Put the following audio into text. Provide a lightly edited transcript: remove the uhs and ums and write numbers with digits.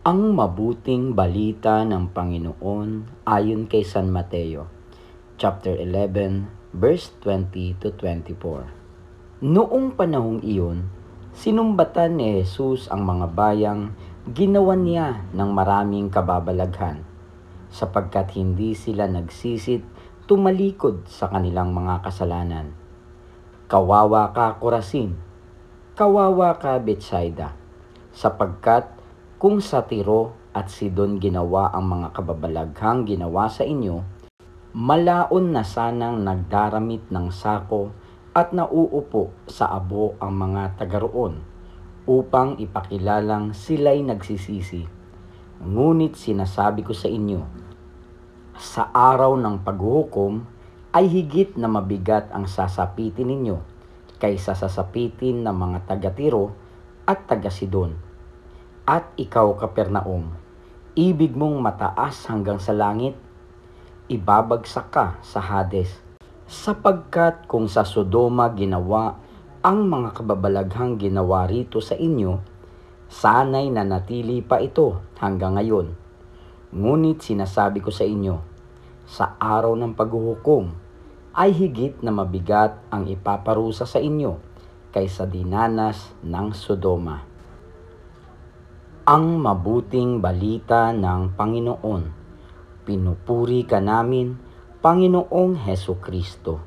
Ang mabuting balita ng Panginoon ayon kay San Mateo, chapter 11, verse 20 to 24. Noong panahong iyon, sinumbatan ni Jesus ang mga bayang ginawan niya ng maraming kababalaghan, sapagkat hindi sila nagsisit tumalikod sa kanilang mga kasalanan. Kawawa ka, Corazin! Kawawa ka, Betsaida! Sapagkat kung sa Tiro at Sidon ginawa ang mga kababalaghang ginawa sa inyo, malaon na sanang nagdaramit ng sako at nauupo sa abo ang mga taga-roon upang ipakilalang sila'y nagsisisi. Ngunit sinasabi ko sa inyo, sa araw ng paghuhukom ay higit na mabigat ang sasapitin ninyo kaysa sasapitin ng mga taga-Tiro at taga-Sidon. At ikaw, Kapernaum, ibig mong mataas hanggang sa langit? Ibabagsak ka sa Hades, sapagkat kung sa Sodoma ginawa ang mga kababalaghang ginawa rito sa inyo, sana'y nanatili pa ito hanggang ngayon. Ngunit sinasabi ko sa inyo, sa araw ng paghuhukom ay higit na mabigat ang ipaparusa sa inyo kaysa dinanas ng Sodoma. Ang mabuting balita ng Panginoon. Pinupuri ka namin, Panginoong Hesukristo.